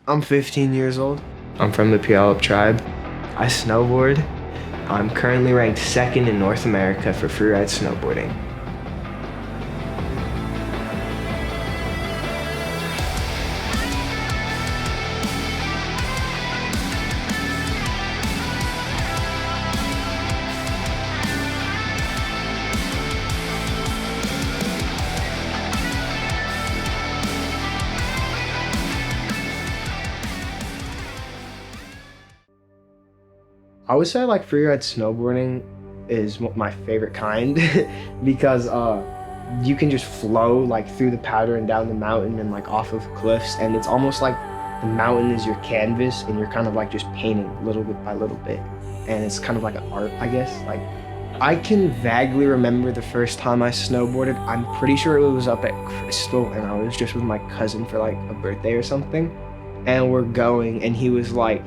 I'm 15 years old. I'm from the Puyallup tribe. I snowboard. I'm currently ranked 2nd in North America for freeride snowboarding. I would say like freeride snowboarding is my favorite kind because you can just flow like through the powder and down the mountain and like off of cliffs, and it's almost like the mountain is your canvas and you're kind of like just painting little bit by little bit, and it's kind of like an art, I guess. Like I can vaguely remember the first time I snowboarded. I'm pretty sure it was up at Crystal, and I was just with my cousin for like a birthday or something, and we're going, and he was like,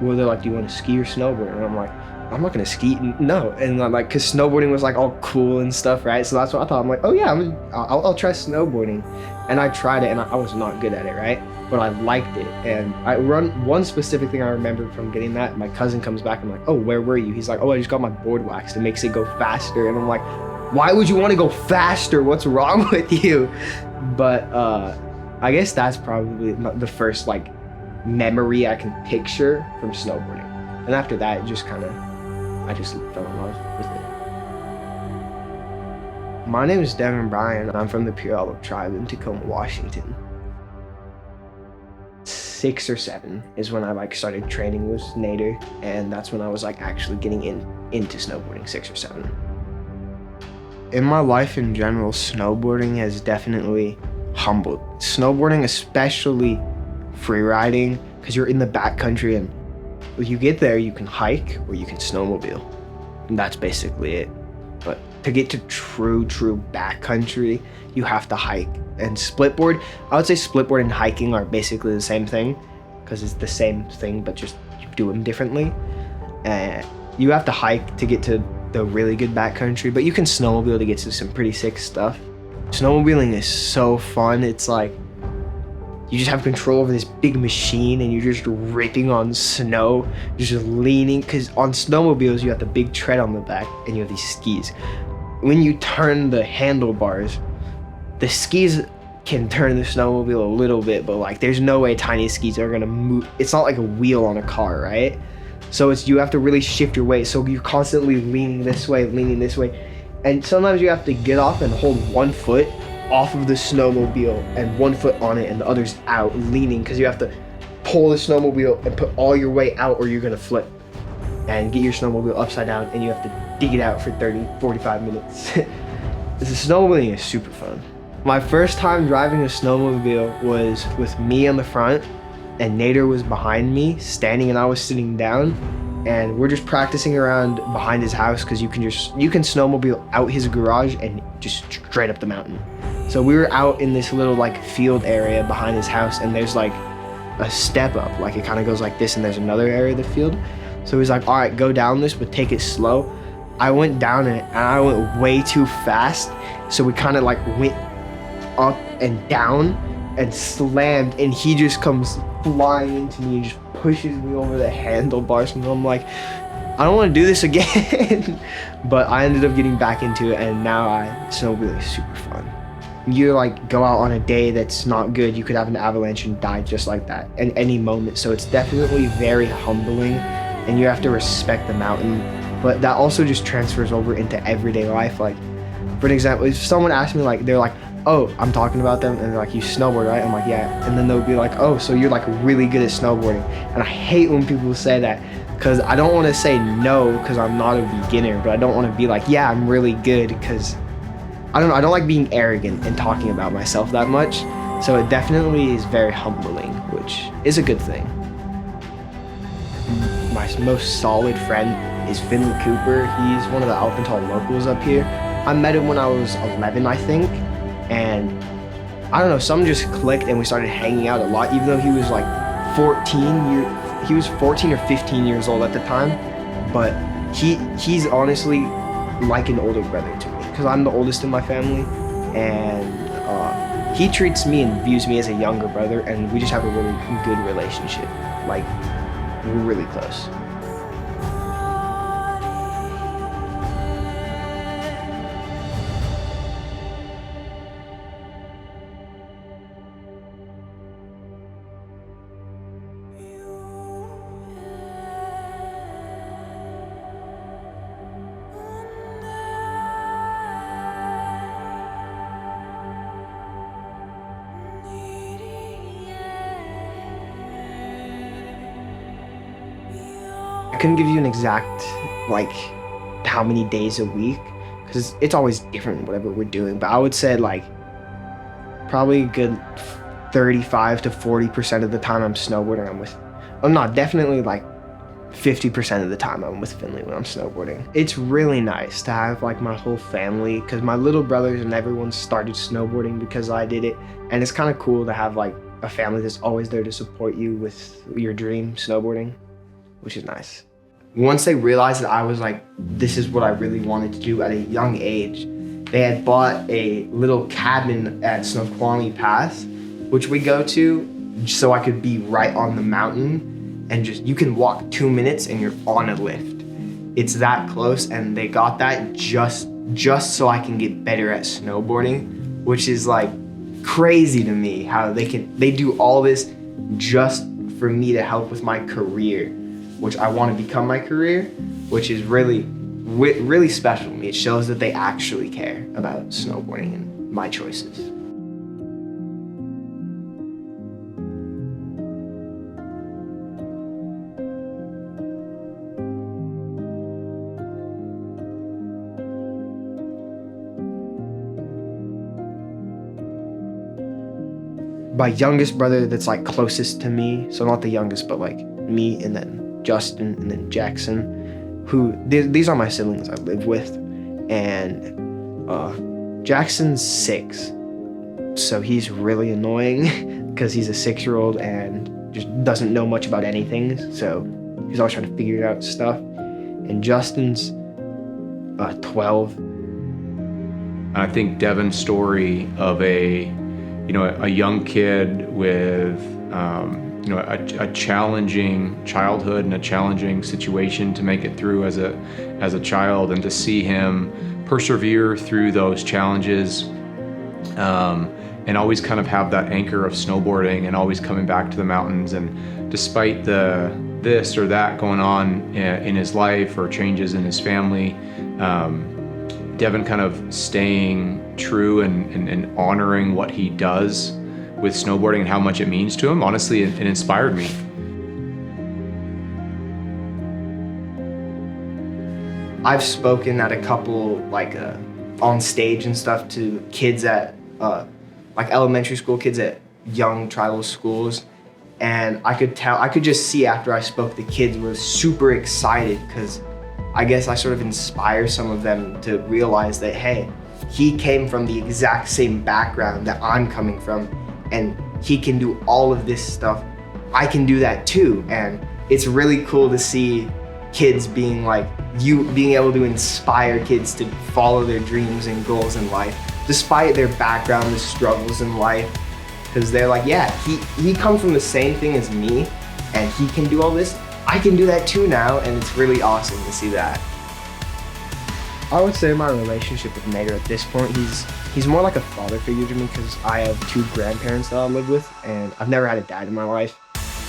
well, they're like, do you want to ski or snowboard? And I'm like, I'm not gonna ski, no. And I'm like, cause snowboarding was like all cool and stuff, right? So that's what I thought. I'm like, oh yeah, I'll try snowboarding. And I tried it, and I was not good at it, right? But I liked it. And one specific thing I remember from getting that, my cousin comes back, I'm like, oh, where were you? He's like, oh, I just got my board waxed. It makes it go faster. And I'm like, why would you want to go faster? What's wrong with you? But I guess that's probably the first like memory I can picture from snowboarding. And after that, it just kind of, I just fell in love with it. My name is Devon Bryan. I'm from the Puyallup tribe in Tacoma, Washington. 6 or 7 is when I like started training with Nader, and that's when I was like actually getting into snowboarding, 6 or 7. In my life in general, snowboarding has definitely humbled. Snowboarding, especially freeriding, because you're in the backcountry, and when you get there, you can hike or you can snowmobile, and that's basically it. But to get to true backcountry, you have to hike. And splitboard, I would say splitboard and hiking are basically the same thing, because it's the same thing, but just you do them differently. And you have to hike to get to the really good backcountry, but you can snowmobile to get to some pretty sick stuff. Snowmobiling is so fun. It's like you just have control over this big machine, and you're just ripping on snow, just leaning, because on snowmobiles you have the big tread on the back and you have these skis. When you turn the handlebars, the skis can turn the snowmobile a little bit, but like there's no way tiny skis are gonna move. It's not like a wheel on a car, right? So you have to really shift your weight, so you're constantly leaning this way, and sometimes you have to get off and hold one foot off of the snowmobile and one foot on it and the other's out, leaning, because you have to pull the snowmobile and put all your weight out, or you're gonna flip and get your snowmobile upside down, and you have to dig it out for 30-45 minutes. The snowmobiling is super fun. My first time driving a snowmobile was with me on the front, and Nader was behind me standing, and I was sitting down, and we're just practicing around behind his house, because you can snowmobile out his garage and just straight up the mountain. So we were out in this little like field area behind his house, and there's like a step up, like it kind of goes like this, and there's another area of the field. So he's like, all right, go down this, but take it slow. I went down it, and I went way too fast, so we kind of like went up and down and slammed, and he just comes flying into me and just pushes me over the handlebars, and I'm like, I don't want to do this again. But I ended up getting back into it, and now snowmobiling is super fun. You like go out on a day that's not good, you could have an avalanche and die just like that at any moment. So it's definitely very humbling, and you have to respect the mountain, but that also just transfers over into everyday life. Like for an example, if someone asks me, like they're like, oh, I'm talking about them, and they're like, you snowboard, right? I'm like, yeah. And then they'll be like, oh, so you're like really good at snowboarding. And I hate when people say that, because I don't want to say no, because I'm not a beginner, but I don't want to be like, yeah, I'm really good, because I don't know, I don't like being arrogant and talking about myself that much. So it definitely is very humbling, which is a good thing. My most solid friend is Finley Cooper. He's one of the Alpental locals up here. I met him when I was 11, I think. And I don't know, something just clicked, and we started hanging out a lot, even though he was like 14 or 15 years old at the time. But he's honestly like an older brother to me, because I'm the oldest in my family, and he treats me and views me as a younger brother, and we just have a really good relationship. Like, we're really close. I couldn't give you an exact, like, how many days a week, because it's always different whatever we're doing, but I would say like probably a good 35 to 40% of the time I'm snowboarding, I'm with, oh no, definitely like 50% of the time I'm with Finley when I'm snowboarding. It's really nice to have like my whole family, because my little brothers and everyone started snowboarding because I did it, and it's kind of cool to have like a family that's always there to support you with your dream snowboarding, which is nice. Once they realized that I was like, this is what I really wanted to do at a young age, they had bought a little cabin at Snoqualmie Pass, which we go to so I could be right on the mountain, and just, you can walk 2 minutes and you're on a lift. It's that close, and they got that just so I can get better at snowboarding, which is like crazy to me how they do all this just for me to help with my career, which I want to become my career, which is really special to me. It shows that they actually care about snowboarding and my choices. My youngest brother that's like closest to me, so not the youngest, but like me, and then Justin, and then Jackson, who, these are my siblings I live with, and Jackson's 6, so he's really annoying because he's a 6-year-old and just doesn't know much about anything, so he's always trying to figure out stuff. And Justin's 12. I think Devon's story of a young kid with a challenging childhood and a challenging situation to make it through as a child, and to see him persevere through those challenges, and always kind of have that anchor of snowboarding and always coming back to the mountains. And despite this or that going on in his life or changes in his family, Devon kind of staying true and honoring what he does with snowboarding and how much it means to him. Honestly, it inspired me. I've spoken at a couple, like on stage and stuff, to kids at like elementary school kids at young tribal schools, and I could just see after I spoke, the kids were super excited, because I guess I sort of inspire some of them to realize that, hey, he came from the exact same background that I'm coming from, and he can do all of this stuff. I can do that too. And it's really cool to see kids being like, you being able to inspire kids to follow their dreams and goals in life, despite their background, the struggles in life. Because they're like, yeah, he comes from the same thing as me, and he can do all this. I can do that too now, and it's really awesome to see that. I would say my relationship with Nader at this point, he's more like a father figure to me, because I have 2 grandparents that I live with, and I've never had a dad in my life.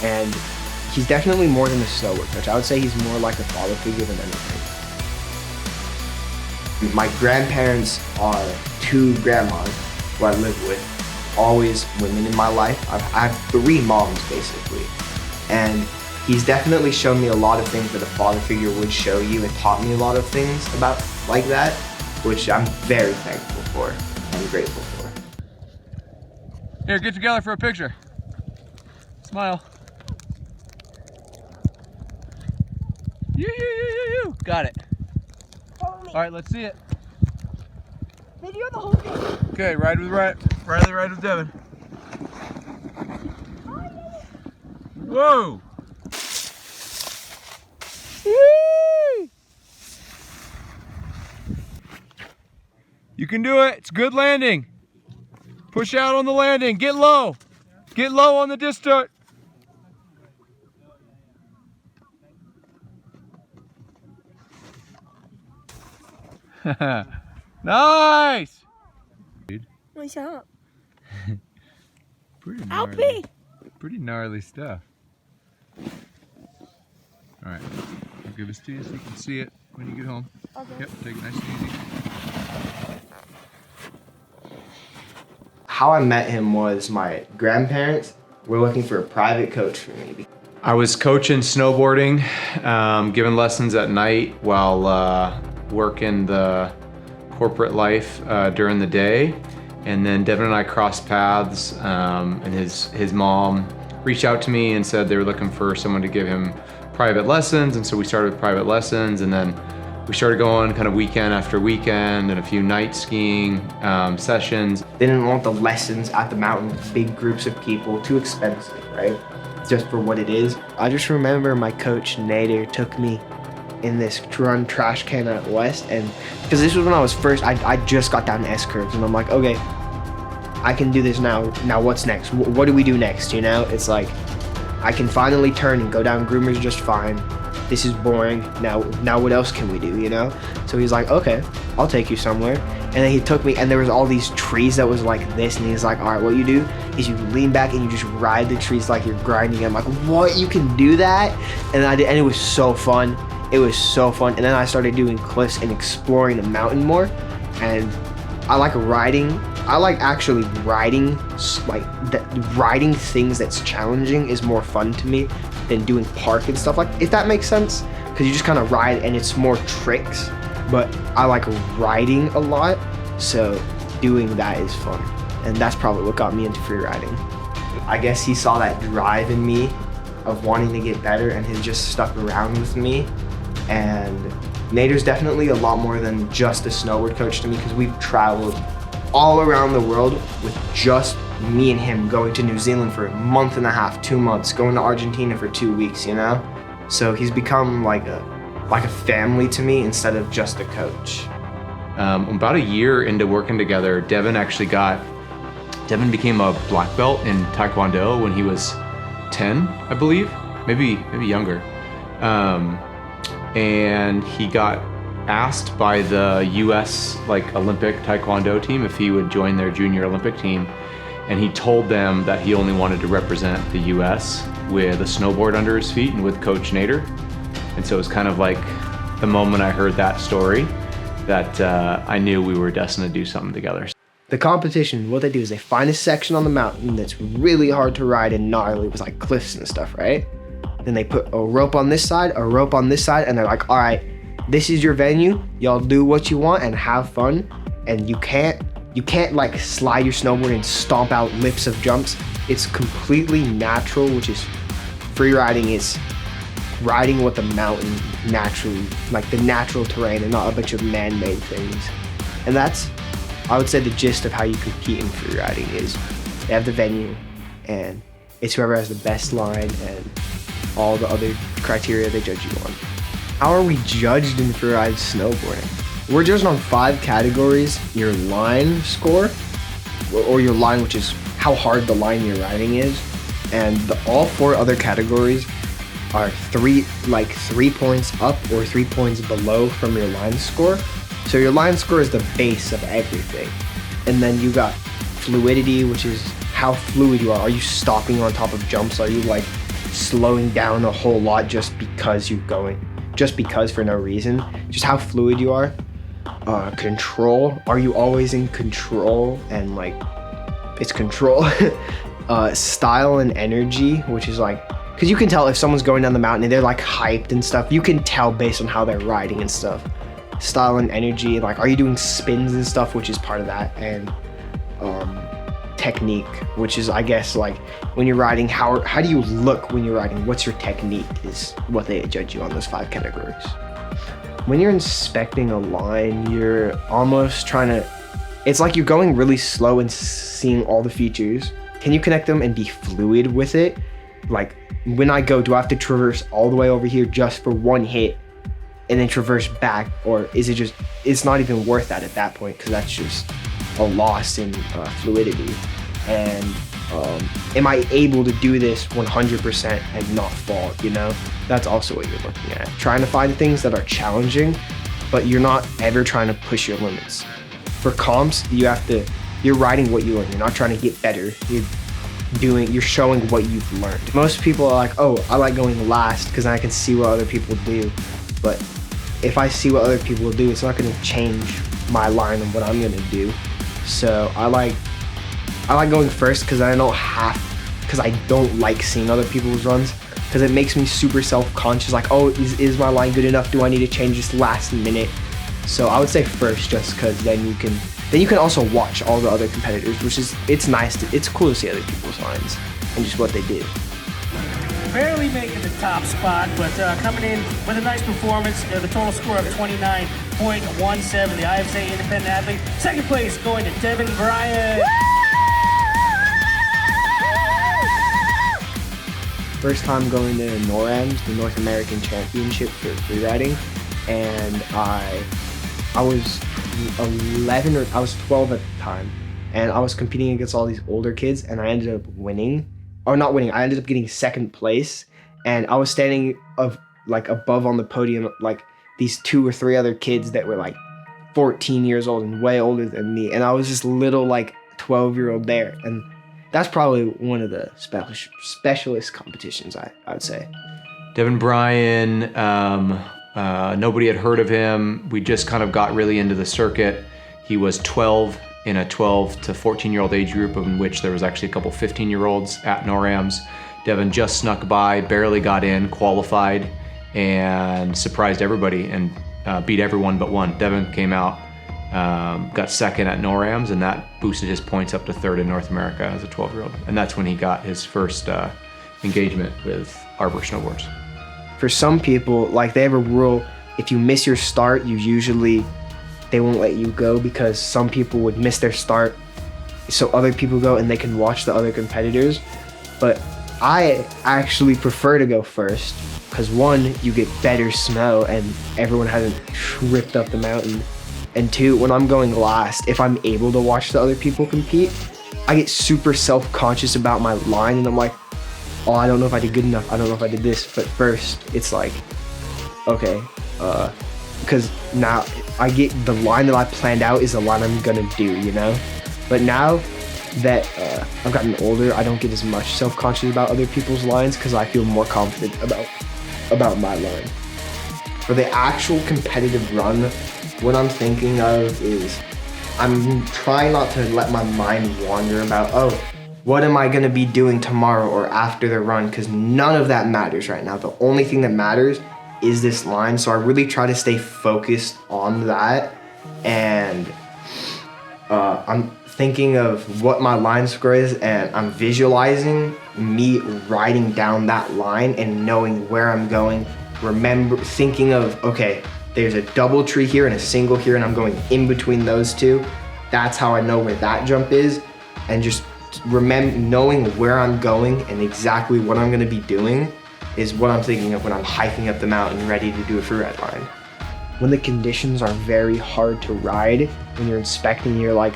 And he's definitely more than a snowboard coach. I would say he's more like a father figure than anything. My grandparents are 2 grandmas who I live with, always women in my life. I have 3 moms basically, and he's definitely shown me a lot of things that a father figure would show you, and taught me a lot of things about like that, which I'm very thankful for and grateful for. Here, get together for a picture. Smile. You. Got it. All right, let's see it. Video the whole thing. Okay, ride with Devon. Whoa! You can do it. It's good landing. Push out on the landing. Get low. Get low on the disc start. Nice. What's up? Pretty Alpy! Pretty gnarly stuff. All right, I'll give this to you so you can see it when you get home. Okay. Yep, take it nice and easy. How I met him was my grandparents were looking for a private coach for me. I was coaching snowboarding, giving lessons at night while working the corporate life during the day. And then Devon and I crossed paths, and his mom reached out to me and said they were looking for someone to give him private lessons. And so we started with private lessons, and then we started going kind of weekend after weekend and a few night skiing sessions. They didn't want the lessons at the mountain, big groups of people, too expensive, right? Just for what it is. I just remember my coach, Nader, took me in this run trash can at West, and because this was when I was first, I just got down S curves, and I'm like, okay, I can do this now. Now what's next? What do we do next, you know? It's like, I can finally turn and go down Groomers just fine. This is boring. Now what else can we do, you know? So he's like, okay, I'll take you somewhere. And then he took me, and there was all these trees that was like this, and he's like, all right, what you do is you lean back and you just ride the trees like you're grinding. I'm like, what? You can do that? And I did, and it was so fun. It was so fun. And then I started doing cliffs and exploring the mountain more. And I like riding. I like actually riding, like riding things that's challenging is more fun to me than doing park and stuff, like, if that makes sense. Because you just kind of ride and it's more tricks. But I like riding a lot, so doing that is fun. And that's probably what got me into free riding. I guess he saw that drive in me of wanting to get better, and has just stuck around with me. And Nader's definitely a lot more than just a snowboard coach to me, because we've traveled all around the world with just me and him, going to New Zealand for a month and a half, 2 months, going to Argentina for 2 weeks, you know? So he's become like a family to me instead of just a coach. About a year into working together, Devon became a black belt in Taekwondo when he was 10, I believe, maybe younger. And he got asked by the US Olympic Taekwondo team if he would join their junior Olympic team. And he told them that he only wanted to represent the US with a snowboard under his feet and with Coach Nader. And so it was kind of like the moment I heard that story that I knew we were destined to do something together. The competition, what they do is they find a section on the mountain that's really hard to ride and gnarly with like cliffs and stuff, right? Then they put a rope on this side, a rope on this side, and they're like, all right, this is your venue. Y'all do what you want and have fun. And you can't like slide your snowboard and stomp out lips of jumps. It's completely natural, which is free riding is riding what the mountain naturally, like the natural terrain, and not a bunch of man-made things. And that's, I would say, the gist of how you compete in free riding is they have the venue, and it's whoever has the best line and all the other criteria they judge you on. How are we judged in free ride snowboarding? We're judged on 5 categories: your line score, or your line, which is how hard the line you're riding is, and all 4 other categories are 3 points up or 3 points below from your line score. So your line score is the base of everything. And then you got fluidity, which is how fluid you are. Are you stopping on top of jumps? Are you like slowing down a whole lot just because for no reason? Just how fluid you are. Control, are you always in control? And like, it's control. Style and energy, which is like, because you can tell if someone's going down the mountain and they're like hyped and stuff. You can tell based on how they're riding and stuff. Style and energy, like, are you doing spins and stuff, which is part of that. And technique, which is, I guess, like when you're riding, how do you look when you're riding? What's your technique is what they judge you on, those 5 categories. When you're inspecting a line, you're almost trying to, it's like you're going really slow and seeing all the features. Can you connect them and be fluid with it? Like, when I go, do I have to traverse all the way over here just for one hit and then traverse back? Or is it just, it's not even worth that at that point, because that's just a loss in fluidity. And am I able to do this 100% and not fall, you know? That's also what you're looking at. Trying to find things that are challenging, but you're not ever trying to push your limits. For comps, you're riding what you learn. You're not trying to get better. You're showing what you've learned. Most people are like, oh, I like going last because I can see what other people do. But if I see what other people do, it's not gonna change my line of what I'm gonna do. So I like going first because I don't like seeing other people's runs, because it makes me super self-conscious, like, oh, is my line good enough? Do I need to change this last minute? So I would say first, just because then you can also watch all the other competitors, it's cool to see other people's lines and just what they do. Barely making the top spot, but coming in with a nice performance. The total score of 29.17, the IFSA Independent Athlete. Second place going to Devon Bryan. First time going to NORAMs, the North American Championship for freeriding, and I was 11 or I was 12 at the time, and I was competing against all these older kids, and I ended up winning. Or not winning, I ended up getting second place, and I was standing above on the podium, like these 2 or 3 other kids that were like 14 years old and way older than me, and I was this little like 12-year-old there, and that's probably one of the specialist competitions, I would say. Devon Bryan, nobody had heard of him. We just kind of got really into the circuit. He was 12 in a 12 to 14-year-old age group, in which there was actually a couple 15-year-olds at NORAMs. Devon just snuck by, barely got in, qualified, and surprised everybody and beat everyone but one. Devon came out, got second at NORAMs, and that boosted his points up to third in North America as a 12-year-old. And that's when he got his first engagement with arbor snowboards. For some people, like, they have a rule, if you miss your start, they won't let you go, because some people would miss their start so other people go and they can watch the other competitors. But I actually prefer to go first, because one, you get better snow and everyone hasn't tripped up the mountain. And two, when I'm going last, if I'm able to watch the other people compete, I get super self-conscious about my line, and I'm like, oh, I don't know if I did good enough. I don't know if I did this. But first, it's like, okay, because now I get the line that I planned out is the line I'm gonna do, you know? But now that I've gotten older, I don't get as much self-conscious about other people's lines, because I feel more confident about my line. For the actual competitive run, what I'm thinking of is I'm trying not to let my mind wander about, oh, what am I gonna be doing tomorrow or after the run, because none of that matters right now. The only thing that matters is this line, so I really try to stay focused on that, and I'm thinking of what my line score is, and I'm visualizing me riding down that line and knowing where I'm going. Thinking of, okay, there's a double tree here and a single here, and I'm going in between those two. That's how I know where that jump is, and just knowing where I'm going and exactly what I'm gonna be doing is what I'm thinking of when I'm hiking up the mountain ready to do a freeride line. When the conditions are very hard to ride, when you're inspecting, you're like,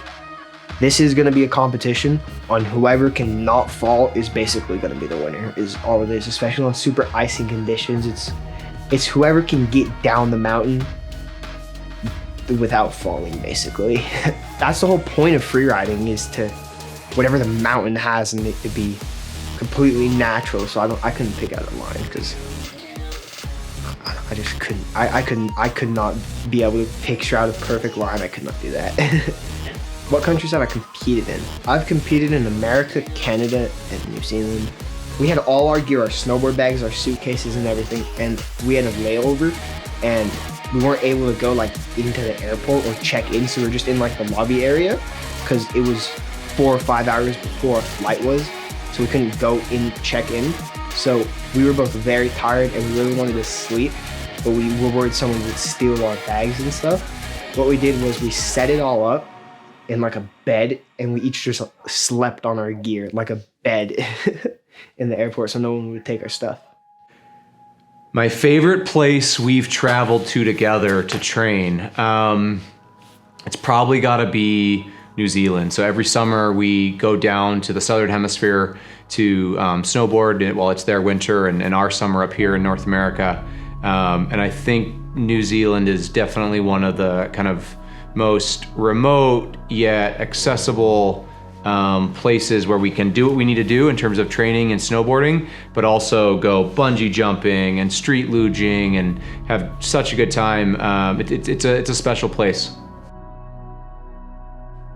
this is gonna be a competition on whoever can not fall is basically gonna be the winner, is all it is, especially on super icy conditions. It's whoever can get down the mountain without falling, basically. That's the whole point of freeriding, is to whatever the mountain has, and it to be completely natural. So I couldn't pick out a line, because I just couldn't. I could not be able to picture out a perfect line. I could not do that. What countries have I competed in? I've competed in America, Canada, and New Zealand. We had all our gear, our snowboard bags, our suitcases, and everything, and we had a layover, and we weren't able to go like into the airport or check in, so we were just in like the lobby area, because it was 4 or 5 hours before a flight was, so we couldn't go in, check in. So we were both very tired and we really wanted to sleep, but we were worried someone would steal our bags and stuff. What we did was we set it all up in like a bed, and we each just slept on our gear, like a bed in the airport, so no one would take our stuff. My favorite place we've traveled to together to train, it's probably gotta be New Zealand. So every summer we go down to the Southern Hemisphere to snowboard while it's their winter and our summer up here in North America. And I think New Zealand is definitely one of the kind of most remote yet accessible places where we can do what we need to do in terms of training and snowboarding, but also go bungee jumping and street luging and have such a good time. It's a special place.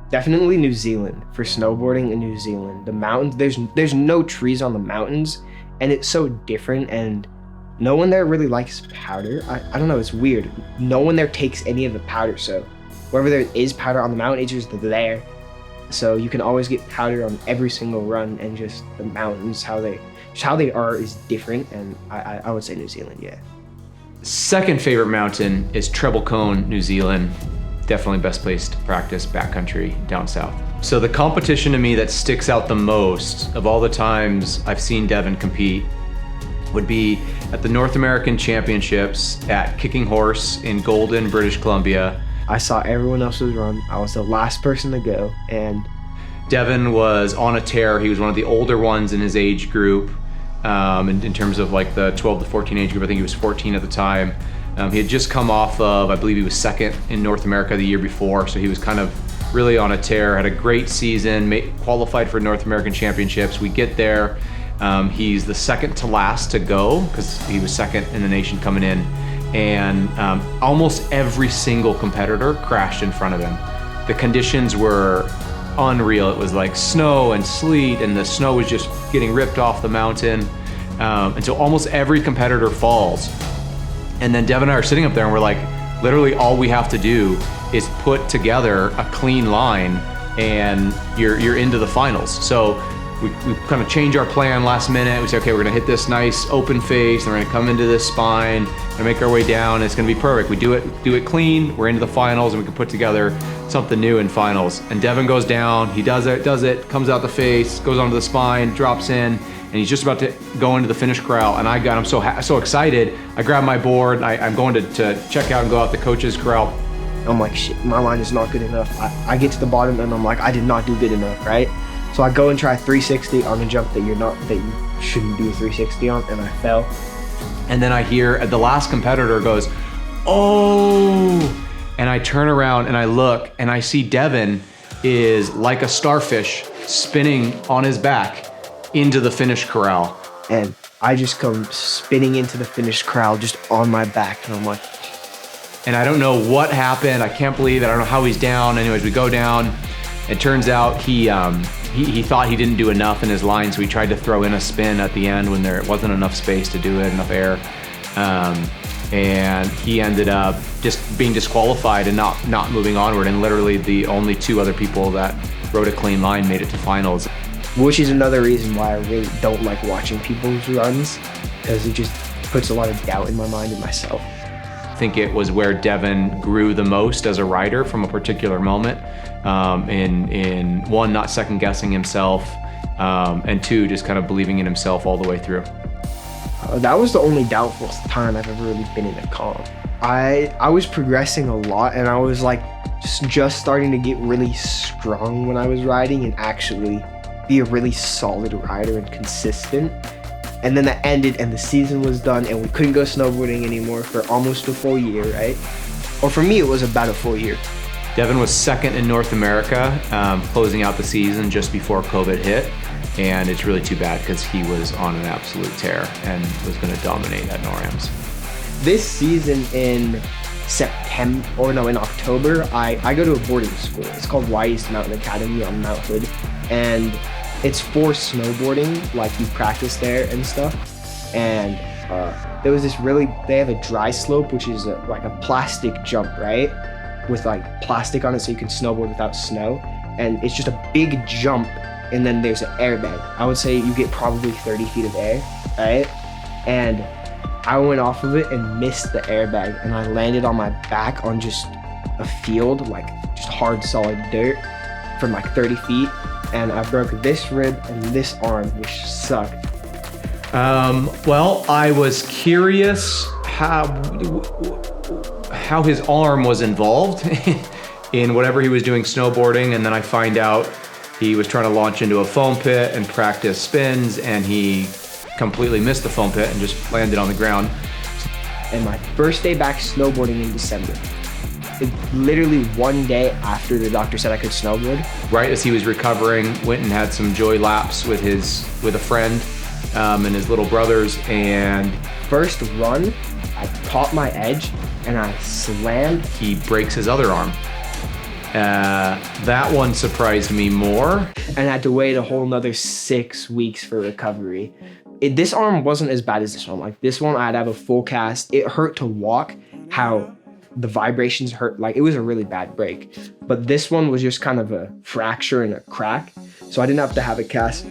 Definitely New Zealand for snowboarding in New Zealand. The mountains, there's no trees on the mountains, and it's so different, and no one there really likes powder. I don't know, it's weird. No one there takes any of the powder, so wherever there is powder on the mountain, it's just there. So you can always get powder on every single run, and just the mountains, how they are is different, and I would say New Zealand, yeah. Second favorite mountain is Treble Cone, New Zealand. Definitely best place to practice backcountry down south. So the competition to me that sticks out the most of all the times I've seen Devon compete would be at the North American Championships at Kicking Horse in Golden, British Columbia. I saw everyone else's run. I was the last person to go, and Devon was on a tear. He was one of the older ones in his age group, in terms of like the 12 to 14 age group. I think he was 14 at the time. He had just come off of, I believe he was second in North America the year before, so he was kind of really on a tear, had a great season, qualified for North American Championships. We get there, he's the second to last to go, because he was second in the nation coming in, and almost every single competitor crashed in front of him. The conditions were unreal. It was like snow and sleet, and the snow was just getting ripped off the mountain, and so almost every competitor falls. And then Devon and I are sitting up there and we're like, literally all we have to do is put together a clean line and you're into the finals. So we kind of change our plan last minute. We say, okay, we're gonna hit this nice open face, and we're gonna come into this spine, and make our way down, and it's gonna be perfect. We do it clean, we're into the finals, and we can put together something new in finals. And Devon goes down, he does it, comes out the face, goes onto the spine, drops in, and he's just about to go into the finish corral, and I'm so excited. I grab my board, I'm going to check out and go out the coach's corral. I'm like, shit, my line is not good enough. I get to the bottom and I'm like, I did not do good enough, right? So I go and try 360 on a jump that you shouldn't do 360 on, and I fell. And then I hear the last competitor goes, oh, and I turn around and I look and I see Devon is like a starfish spinning on his back into the finish corral. And I just come spinning into the finish corral just on my back, and I'm like, and I don't know what happened. I can't believe it. I don't know how he's down. Anyways, we go down. It turns out he thought he didn't do enough in his line, so he tried to throw in a spin at the end when there wasn't enough space to do it, enough air. And he ended up just being disqualified and not moving onward. And literally the only two other people that rode a clean line made it to finals. Which is another reason why I really don't like watching people's runs, because it just puts a lot of doubt in my mind and myself. I think it was where Devon grew the most as a rider from a particular moment, in one, not second guessing himself, and two, just kind of believing in himself all the way through. That was the only doubtful time I've ever really been in a comp. I was progressing a lot, and I was like just starting to get really strong when I was riding and actually be a really solid rider and consistent. And then that ended and the season was done and we couldn't go snowboarding anymore for almost a full year, right? Or for me, it was about a full year. Devon was second in North America, closing out the season just before COVID hit. And it's really too bad because he was on an absolute tear and was going to dominate at NORAMs. This season in October, I go to a boarding school. It's called East Mountain Academy on Mount Hood. And it's for snowboarding, like you practice there and stuff. And there was they have a dry slope, which is like a plastic jump, right? With like plastic on it so you can snowboard without snow. And it's just a big jump, and then there's an airbag. I would say you get probably 30 feet of air, right? And I went off of it and missed the airbag, and I landed on my back on just a field, like just hard, solid dirt from like 30 feet. And I broke this rib and this arm, which sucked. Well, I was curious how his arm was involved in whatever he was doing snowboarding, and then I find out he was trying to launch into a foam pit and practice spins, and he completely missed the foam pit and just landed on the ground. And my first day back snowboarding in December, literally one day after the doctor said I could snowboard. Right as he was recovering, went and had some joy laps with a friend and his little brothers, and first run, I caught my edge and I slammed. He breaks his other arm. That one surprised me more. And I had to wait a whole nother 6 weeks for recovery. This arm wasn't as bad as this one. Like this one, I'd have a full cast. It hurt to walk, how the vibrations hurt. Like it was a really bad break. But this one was just kind of a fracture and a crack. So I didn't have to have a cast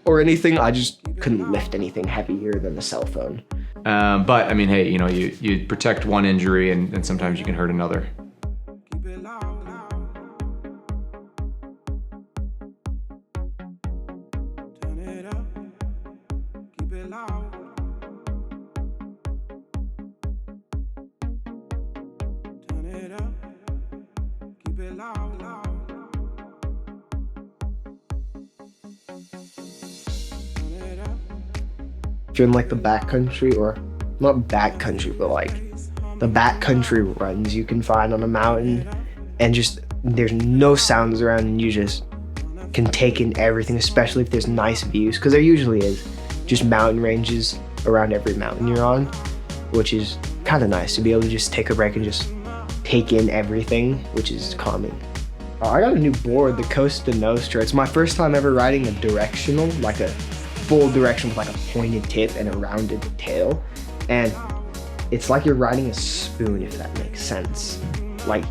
or anything. I just couldn't lift anything heavier than the cell phone. But I mean, hey, you know, you protect one injury and sometimes you can hurt another. If you're in like the backcountry, or not backcountry, but like the backcountry runs you can find on a mountain, and just there's no sounds around and you just can take in everything, especially if there's nice views, because there usually is just mountain ranges around every mountain you're on, which is kind of nice to be able to just take a break and just take in everything, which is calming. I got a new board, the Costa Nostra. It's my first time ever riding a directional, like a full direction with like a pointed tip and a rounded tail. And it's like you're riding a spoon, if that makes sense. Like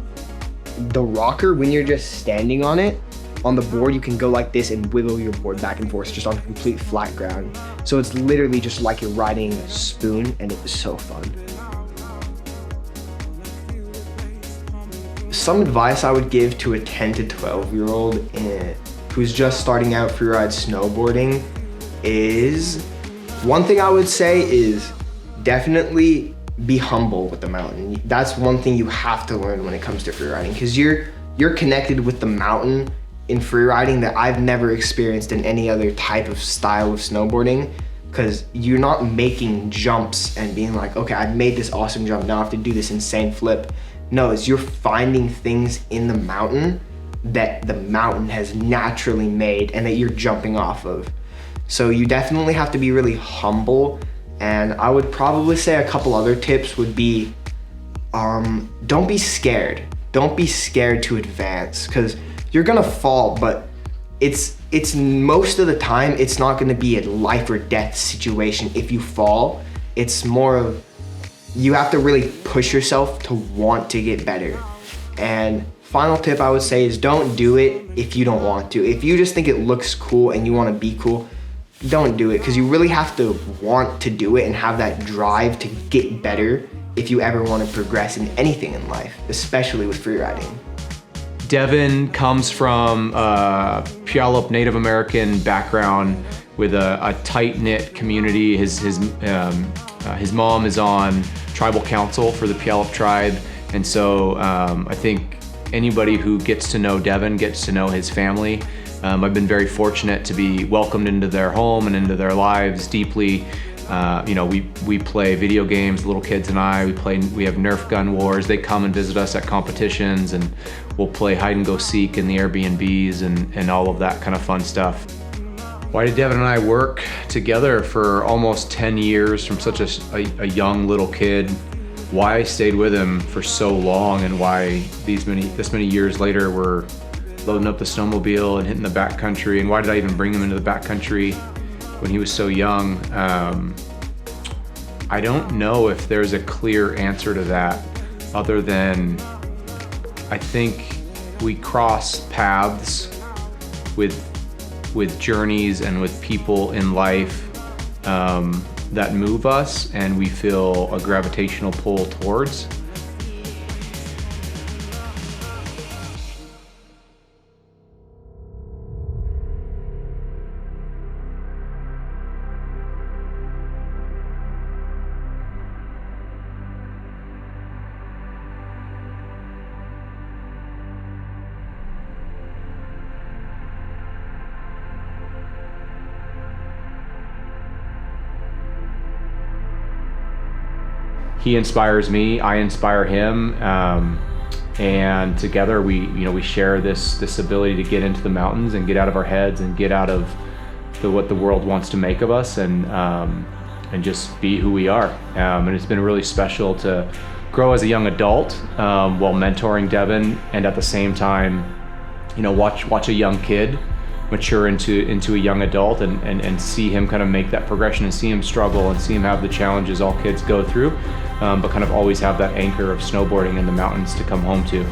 the rocker, when you're just standing on it, on the board, you can go like this and wiggle your board back and forth just on complete flat ground. So it's literally just like you're riding a spoon, and it was so fun. Some advice I would give to a 10 to 12-year-old who's just starting out freeride snowboarding is, one thing I would say is definitely be humble with the mountain. That's one thing you have to learn when it comes to freeriding, because you're connected with the mountain in freeriding that I've never experienced in any other type of style of snowboarding, because you're not making jumps and being like, okay, I've made this awesome jump, now I have to do this insane flip. No, it's you're finding things in the mountain that the mountain has naturally made and that you're jumping off of. So you definitely have to be really humble. And I would probably say a couple other tips would be, don't be scared. Don't be scared to advance, because you're gonna fall, but it's most of the time, it's not gonna be a life or death situation if you fall. It's more of, you have to really push yourself to want to get better. And final tip I would say is, don't do it if you don't want to. If you just think it looks cool and you want to be cool, don't do it, because you really have to want to do it and have that drive to get better if you ever want to progress in anything in life, especially with freeriding. Devon comes from a Puyallup Native American background with a tight-knit community. His mom is on tribal council for the Puyallup tribe, and so I think anybody who gets to know Devon gets to know his family. I've been very fortunate to be welcomed into their home and into their lives deeply. You know, we play video games, the little kids and I. We have Nerf gun wars. They come and visit us at competitions, and we'll play hide and go seek in the Airbnbs and all of that kind of fun stuff. Why did Devon and I work together for almost 10 years from such a young little kid? Why I stayed with him for so long, and why this many years later we're loading up the snowmobile and hitting the backcountry, and why did I even bring him into the backcountry when he was so young? I don't know if there's a clear answer to that, other than I think we cross paths with journeys and with people in life that move us and we feel a gravitational pull towards. he inspires me, I inspire him, and together we share this ability to get into the mountains and get out of our heads and get out of what the world wants to make of us, and just be who we are. And it's been really special to grow as a young adult while mentoring Devon, and at the same time, watch a young kid mature into a young adult, and see him kind of make that progression, and see him struggle, and see him have the challenges all kids go through, but kind of always have that anchor of snowboarding in the mountains to come home to.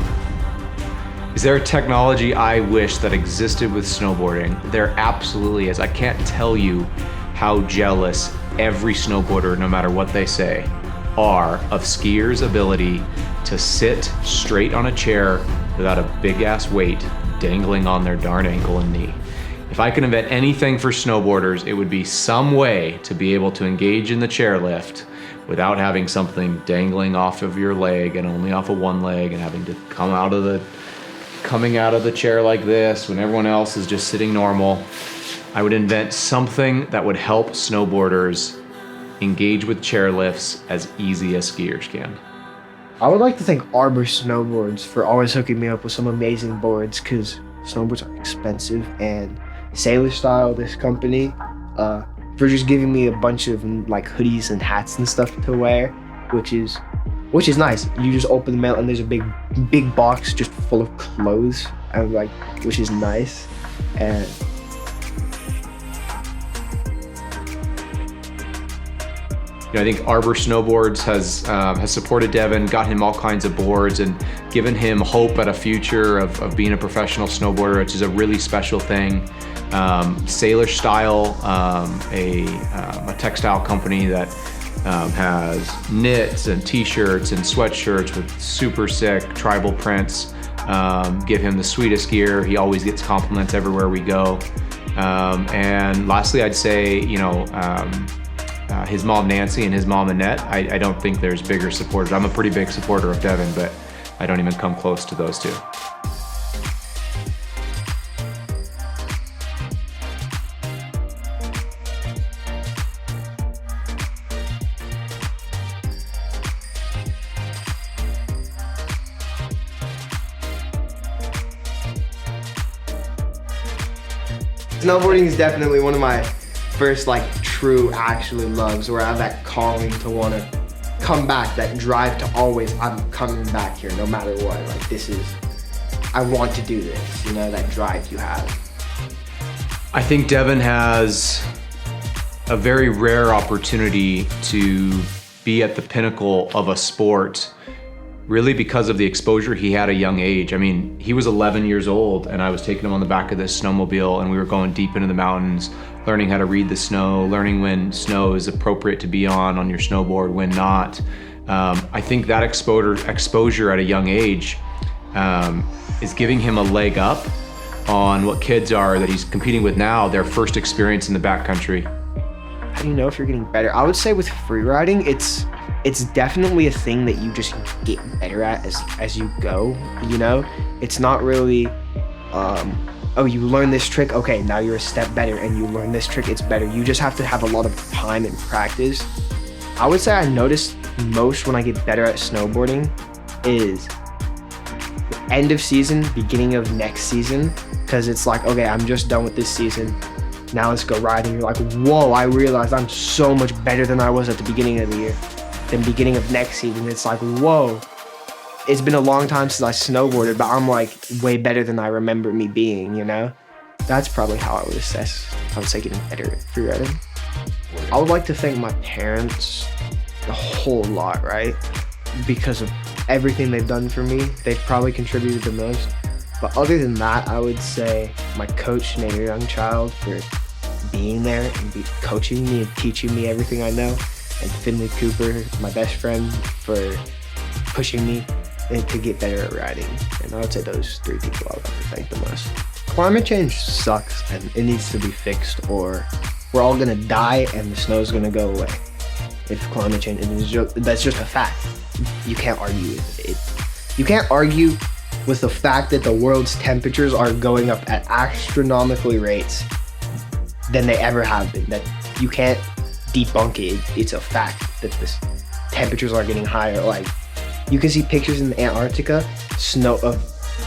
Is there a technology I wish that existed with snowboarding? There absolutely is. I can't tell you how jealous every snowboarder, no matter what they say, are of skiers' ability to sit straight on a chair without a big ass weight dangling on their darn ankle and knee. If I could invent anything for snowboarders, it would be some way to be able to engage in the chairlift without having something dangling off of your leg and only off of one leg, and having to coming out of the chair like this when everyone else is just sitting normal. I would invent something that would help snowboarders engage with chairlifts as easy as skiers can. I would like to thank Arbor Snowboards for always hooking me up with some amazing boards, because snowboards are expensive, and Sailor Style, this company, for just giving me a bunch of like hoodies and hats and stuff to wear, which is nice. You just open the mail and there's a big box just full of clothes, and which is nice. And I think Arbor Snowboards has supported Devon, got him all kinds of boards, and given him hope at a future of being a professional snowboarder, which is a really special thing. Sailor Style, a textile company that has knits and t-shirts and sweatshirts with super sick tribal prints, give him the sweetest gear. He always gets compliments everywhere we go. And lastly, I'd say, his mom Nancy and his mom Annette, I don't think there's bigger supporters. I'm a pretty big supporter of Devon, but I don't even come close to those two. snowboarding is definitely one of my first true actually loves, where I have that calling to want to come back, that drive to always, I'm coming back here no matter what. I want to do this, that drive you have. I think Devon has a very rare opportunity to be at the pinnacle of a sport, really because of the exposure he had at a young age. I mean, he was 11 years old and I was taking him on the back of this snowmobile, and we were going deep into the mountains, learning how to read the snow, learning when snow is appropriate to be on your snowboard, when not. I think that exposure at a young age is giving him a leg up on what kids are that he's competing with now, their first experience in the backcountry. How do you know if you're getting better? I would say with freeriding, it's definitely a thing that you just get better at as you go, It's not really, oh, you learn this trick, okay, now you're a step better, and you learn this trick, it's better. You just have to have a lot of time and practice. I would say I notice most when I get better at snowboarding is end of season, beginning of next season, because it's okay, I'm just done with this season. Now let's go riding. You're like, whoa, I realized I'm so much better than I was at the beginning of the year. Then beginning of next season, it's whoa, it's been a long time since I snowboarded, but I'm way better than I remember me being, That's probably how I would assess, I would say, getting better at freeriding. I would like to thank my parents a whole lot, right? Because of everything they've done for me, they've probably contributed the most. But other than that, I would say my coach, Youngchilld, for being there and coaching me and teaching me everything I know. And Finley Cooper, my best friend, for pushing me to get better at riding. And I would say those three people I would like to thank the most. Climate change sucks and it needs to be fixed, or we're all gonna die and the snow's gonna go away. If climate change, that's just a fact. You can't argue with it. You can't argue with the fact that the world's temperatures are going up at astronomically rates than they ever have been. That you can't debunk it. It's a fact that this temperatures are getting higher. Like, you can see pictures in Antarctica, snow of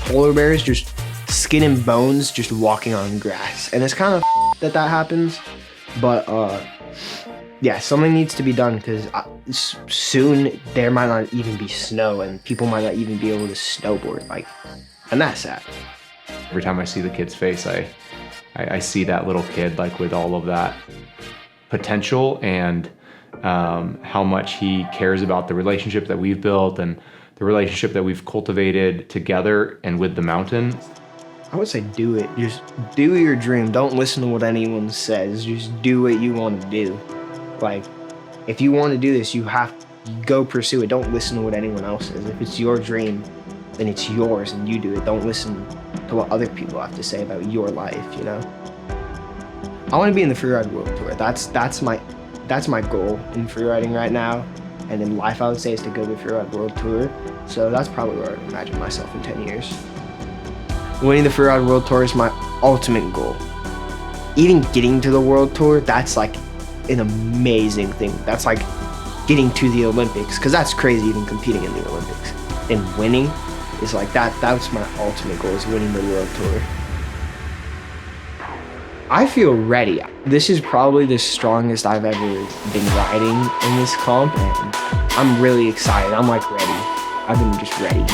polar bears just skin and bones just walking on grass. And it's kind of that happens, but yeah, something needs to be done because soon there might not even be snow and people might not even be able to snowboard, like, and that's sad. Every time I see the kid's face, I see that little kid, like, with all of that potential and how much he cares about the relationship that we've built and the relationship that we've cultivated together and with the mountain. I would say do it. Just do your dream. Don't listen to what anyone says. Just do what you want to do. Like, if you want to do this, you have to go pursue it. Don't listen to what anyone else says. If it's your dream, then it's yours and you do it. Don't listen to what other people have to say about your life, you know? I want to be in the freeride world tour. That's my goal in freeriding right now. And in life, I would say, is to go to the freeride world tour. So that's probably where I imagine myself in 10 years. Winning the freeride world tour is my ultimate goal. Even getting to the world tour, that's like an amazing thing. That's like getting to the Olympics, because that's crazy, even competing in the Olympics. And winning is like that's my ultimate goal, is winning the world tour. I feel ready. This is probably the strongest I've ever been riding in this comp, and I'm really excited. I'm like ready. I've been just ready.